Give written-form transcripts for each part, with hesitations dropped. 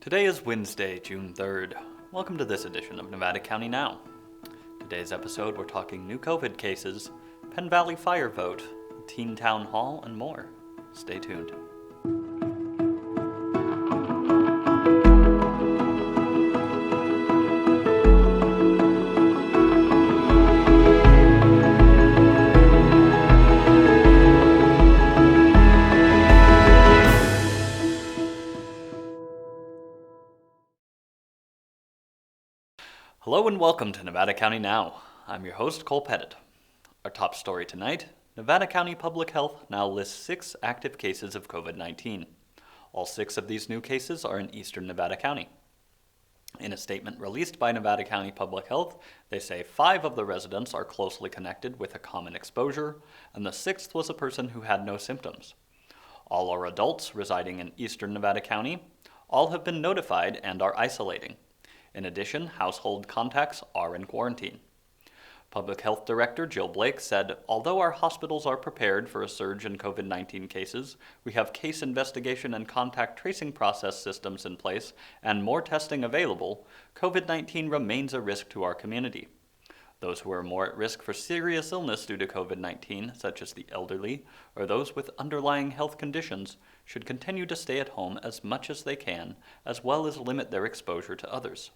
Today is Wednesday, June 3rd. Welcome to this edition of Nevada County Now. Today's episode, we're talking new COVID cases, Penn Valley fire vote, teen town hall, and more. Stay tuned. Hello and welcome to Nevada County Now. I'm your host, Cole Pettit. Our top story tonight, Nevada County Public Health now lists 6 active cases of COVID-19. All 6 of these new cases are in eastern Nevada County. In a statement released by Nevada County Public Health, they say 5 of the residents are closely connected with a common exposure, and the 6th was a person who had no symptoms. All are adults residing in eastern Nevada County. All have been notified and are isolating. In addition, household contacts are in quarantine. Public Health Director Jill Blake said, although our hospitals are prepared for a surge in COVID-19 cases, we have case investigation and contact tracing process systems in place and more testing available, COVID-19 remains a risk to our community. Those who are more at risk for serious illness due to COVID-19, such as the elderly or those with underlying health conditions, should continue to stay at home as much as they can, as well as limit their exposure to others.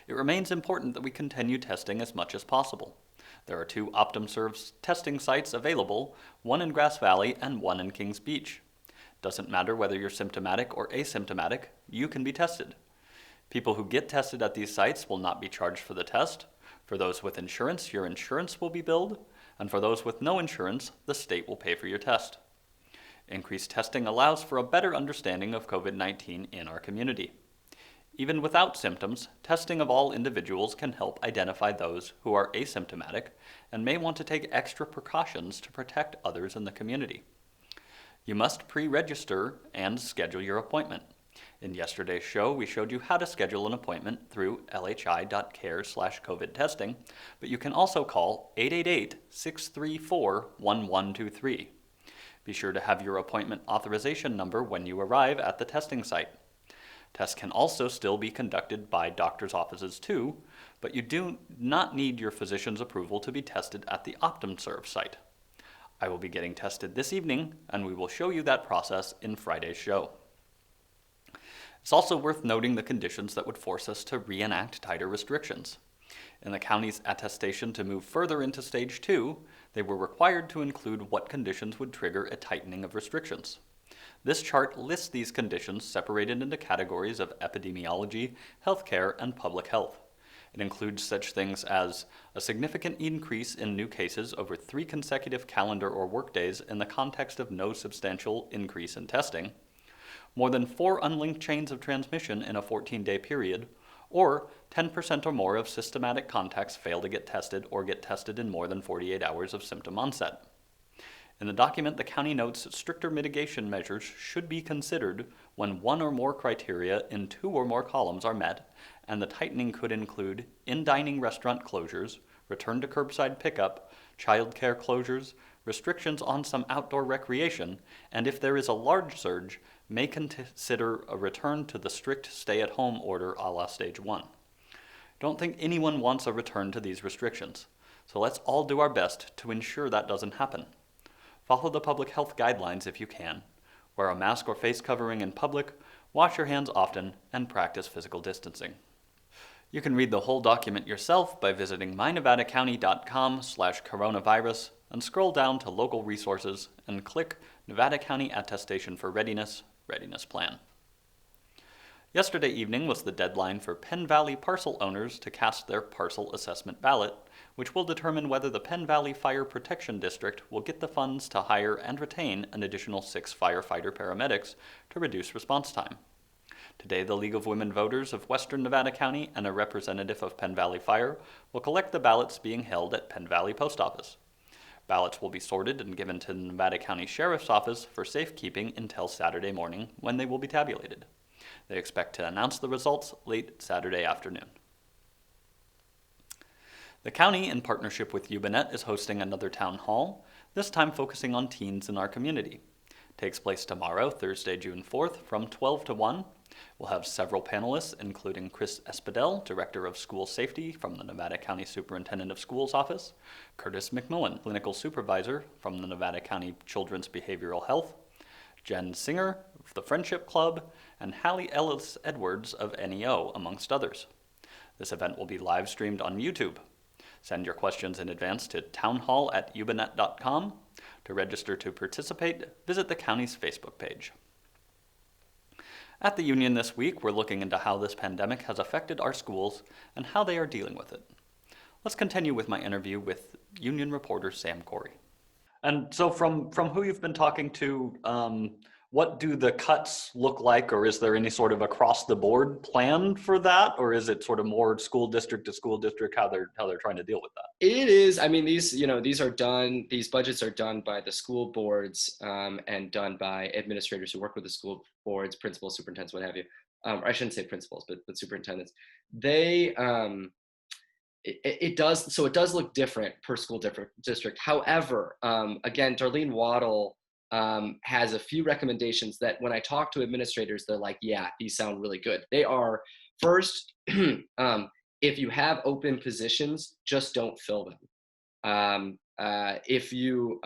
It remains important that we continue testing as much as possible. There are 2 OptumServe testing sites available, one in Grass Valley and one in Kings Beach. Doesn't matter whether you're symptomatic or asymptomatic, you can be tested. People who get tested at these sites will not be charged for the test. For those with insurance, your insurance will be billed, and for those with no insurance, the state will pay for your test. Increased testing allows for a better understanding of COVID-19 in our community. Even without symptoms, testing of all individuals can help identify those who are asymptomatic and may want to take extra precautions to protect others in the community. You must pre-register and schedule your appointment. In yesterday's show, we showed you how to schedule an appointment through lhi.care/COVID testing, but you can also call 888-634-1123. Be sure to have your appointment authorization number when you arrive at the testing site. Tests can also still be conducted by doctor's offices too, but you do not need your physician's approval to be tested at the OptumServe site. I will be getting tested this evening, and we will show you that process in Friday's show. It's also worth noting the conditions that would force us to reenact tighter restrictions. In the county's attestation to move further into Stage 2, they were required to include what conditions would trigger a tightening of restrictions. This chart lists these conditions separated into categories of epidemiology, healthcare, and public health. It includes such things as a significant increase in new cases over 3 consecutive calendar or workdays in the context of no substantial increase in testing, more than 4 unlinked chains of transmission in a 14-day period, or 10% or more of systematic contacts fail to get tested or get tested in more than 48 hours of symptom onset. In the document, the county notes that stricter mitigation measures should be considered when 1 or more criteria in 2 or more columns are met, and the tightening could include in-dining restaurant closures, return to curbside pickup, childcare closures, restrictions on some outdoor recreation, and if there is a large surge, may consider a return to the strict stay-at-home order a la Stage 1. Don't think anyone wants a return to these restrictions, so let's all do our best to ensure that doesn't happen. Follow the public health guidelines if you can. Wear a mask or face covering in public, wash your hands often, and practice physical distancing. You can read the whole document yourself by visiting mynevadacounty.com/coronavirus and scroll down to local resources and click Nevada County Attestation for Readiness, Readiness Plan. Yesterday evening was the deadline for Penn Valley Parcel owners to cast their parcel assessment ballot, which will determine whether the Penn Valley Fire Protection District will get the funds to hire and retain an additional 6 firefighter paramedics to reduce response time. Today, the League of Women Voters of Western Nevada County and a representative of Penn Valley Fire will collect the ballots being held at Penn Valley Post Office. Ballots will be sorted and given to the Nevada County Sheriff's Office for safekeeping until Saturday morning when they will be tabulated. They expect to announce the results late Saturday afternoon. The county, in partnership with UBNet, is hosting another town hall, this time focusing on teens in our community. It takes place tomorrow, Thursday, June 4th, from 12 to 1. We'll have several panelists, including Chris Espadel, Director of School Safety from the Nevada County Superintendent of Schools Office, Curtis McMillan, Clinical Supervisor from the Nevada County Children's Behavioral Health, Jen Singer of the Friendship Club, and Hallie Ellis Edwards of NEO, amongst others. This event will be live streamed on YouTube. Send your questions in advance to townhall@ubanet.com. To register to participate, visit the county's Facebook page. At the Union this week, we're looking into how this pandemic has affected our schools and how they are dealing with it. Let's continue with my interview with Union reporter Sam Corey. And so from who you've been talking to, what do the cuts look like, or is there any sort of across the board plan for that, or is it sort of more school district to school district how they're trying to deal with that? It is. I mean, these are done. These budgets are done by the school boards and done by administrators who work with the school boards, principals, superintendents, what have you. Or I shouldn't say principals, but superintendents. They it does. So it does look different per school district. However, again, Darlene Waddle has a few recommendations that when I talk to administrators, they're like, yeah, these sound really good. They are first, if you have open positions, just don't fill them. If you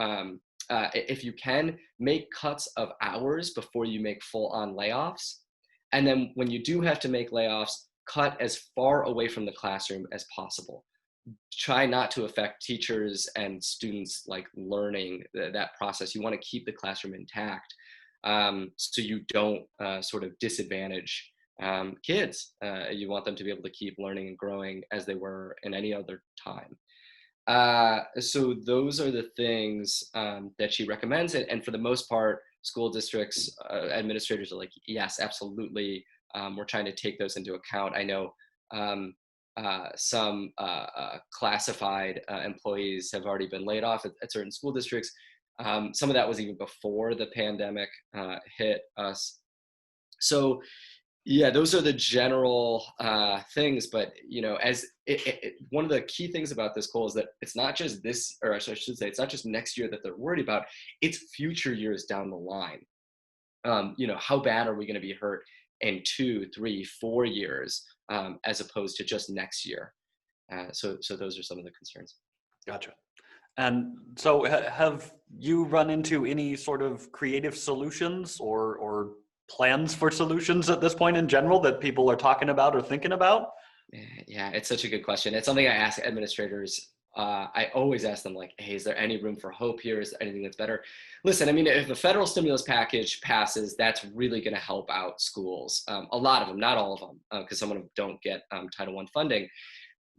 can, make cuts of hours before you make full-on layoffs. And then when you do have to make layoffs, cut as far away from the classroom as possible. Try not to affect teachers and students like learning that process. You want to keep the classroom intact so you don't sort of disadvantage kids. You want them to be able to keep learning and growing as they were in any other time. So those are the things that she recommends. And for the most part, school districts, administrators are like, yes, absolutely. We're trying to take those into account. I know some classified employees have already been laid off at certain school districts. Some of that was even before the pandemic hit us. So yeah, those are the general things. But as one of the key things about this, Cole, is that it's not just this, or I should say, it's not just next year that they're worried about. It's future years down the line. How bad are we going to be hurt in 2, 3, 4 years, as opposed to just next year? So those are some of the concerns. Gotcha. And so have you run into any sort of creative solutions or plans for solutions at this point in general that people are talking about or thinking about? Yeah, it's such a good question. It's something I ask administrators. I always ask them, like, hey, is there any room for hope here? Is there anything that's better? Listen, I mean, if a federal stimulus package passes, that's really going to help out schools. A lot of them, not all of them, because some of them don't get Title I funding.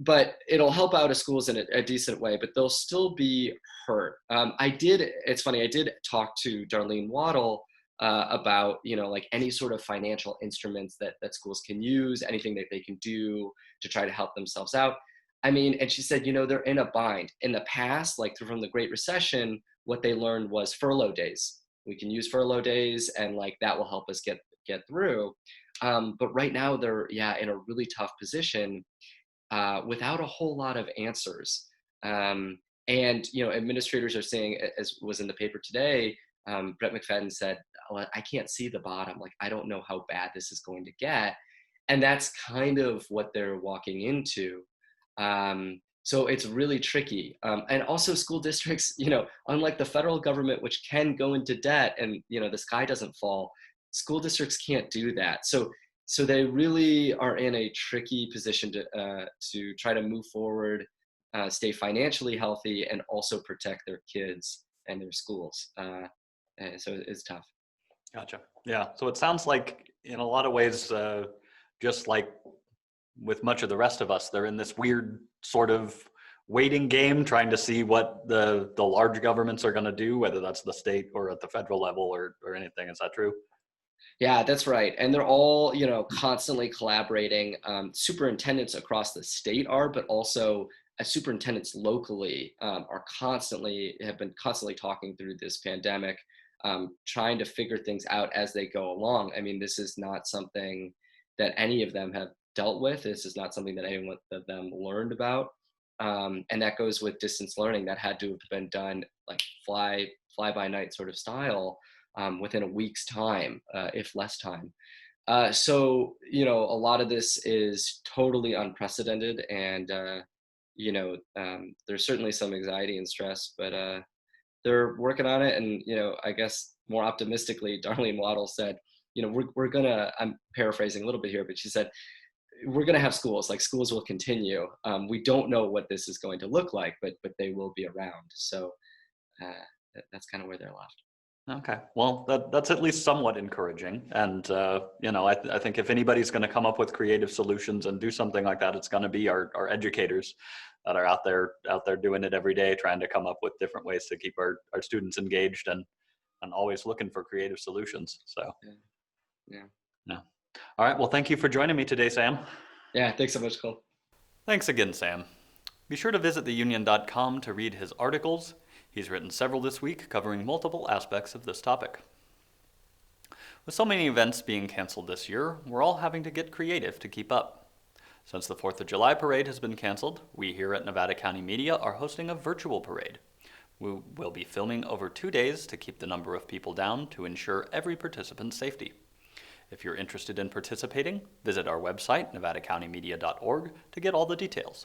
But it'll help out schools in a decent way, but they'll still be hurt. It's funny, I did talk to Darlene Waddle about, like any sort of financial instruments that schools can use, anything that they can do to try to help themselves out. I mean, and she said, they're in a bind. In the past, like from the Great Recession, what they learned was furlough days. We can use furlough days, and like that will help us get through. But right now, they're in a really tough position without a whole lot of answers. And administrators are saying, as was in the paper today, Brett McFadden said, oh, I can't see the bottom. Like, I don't know how bad this is going to get. And that's kind of what they're walking into. So it's really tricky. And also school districts, unlike the federal government, which can go into debt and, the sky doesn't fall, school districts can't do that. So they really are in a tricky position to try to move forward, stay financially healthy, and also protect their kids and their schools. So it's tough. Gotcha. Yeah. So it sounds like in a lot of ways, just like with much of the rest of us, they're in this weird sort of waiting game, trying to see what the large governments are going to do, whether that's the state or at the federal level or anything. Is that true? Yeah, that's right. And they're all, constantly collaborating. Superintendents across the state are, but also superintendents locally have been constantly talking through this pandemic, trying to figure things out as they go along. I mean, this is not something that any of them have dealt with. This is not something that anyone of them learned about. And that goes with distance learning that had to have been done like fly by night sort of style. Within a week's time, if less time. So, a lot of this is totally unprecedented, and there's certainly some anxiety and stress, but they're working on it. And I guess more optimistically, Darlene Waddle said, we're gonna. I'm paraphrasing a little bit here, but she said we're gonna have schools. Like schools will continue. We don't know what this is going to look like, but they will be around. So that's kind of where they're left. Okay, well, that's at least somewhat encouraging. And, I think if anybody's going to come up with creative solutions and do something like that, it's going to be our educators that are out there doing it every day, trying to come up with different ways to keep our students engaged and always looking for creative solutions. So, Yeah. yeah. All right, well, thank you for joining me today, Sam. Yeah, thanks so much, Cole. Thanks again, Sam. Be sure to visit theunion.com to read his articles. He's written several this week covering multiple aspects of this topic. With so many events being canceled this year, we're all having to get creative to keep up. Since the 4th of July parade has been canceled, we here at Nevada County Media are hosting a virtual parade. We will be filming over 2 days to keep the number of people down to ensure every participant's safety. If you're interested in participating, visit our website, nevadacountymedia.org, to get all the details.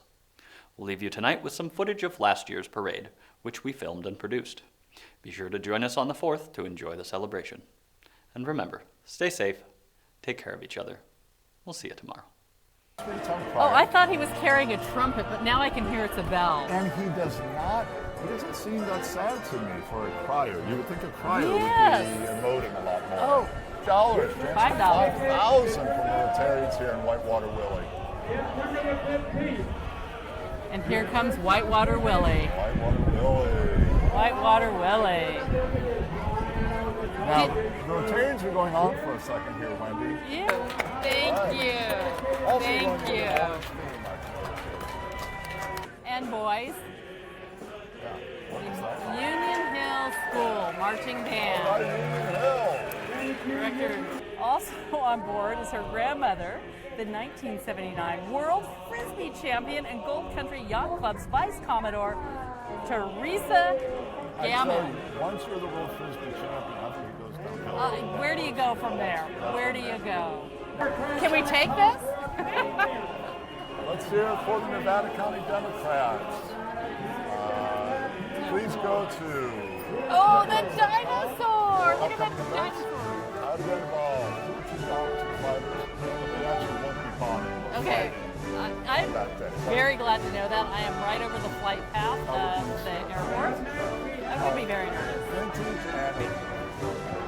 We'll leave you tonight with some footage of last year's parade, which we filmed and produced. Be sure to join us on the 4th to enjoy the celebration. And remember, stay safe, take care of each other. We'll see you tomorrow. Oh, I thought he was carrying a trumpet, but now I can hear it's a bell. And he doesn't seem that sad to me for a crier. You would think a crier would be emoting a lot more. Oh. $5. $5. 5,000 for militarians here in Whitewater Willie. And here comes Whitewater Willie. Whitewater Willie. Whitewater Willie. Now, the Rotarians are going on for a second here, Wendy. Yeah. Thank you. Also Thank going you. to the Orange Theme, actually. And boys, Yeah. What is that? Union Hill School Marching Band. All right, Union Hill. Director. Also on board is her grandmother, the 1979 World Frisbee Champion and Gold Country Yacht Club's Vice Commodore, Teresa I tell Gammon. you, once you're the World Frisbee champion, I think it goes downhill. Where do you go from there? Where do you go? Can we take this? Let's hear it for the Nevada County Democrats. Please go to... Oh, the dinosaur! Look at that Upcoming events. dinosaur. I've been involved. $2 fighters, but they actually won't be bonding. Okay. I'm That day. very glad to know that. I am right over the flight path of the airport. I would be very nervous. Vintage and...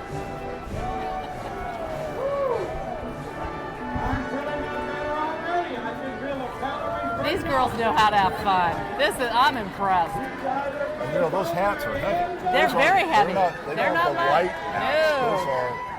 These girls know how to have fun. I'm impressed. And those hats are heavy. They're very heavy. They're not They're not the light. light hats. No. Those are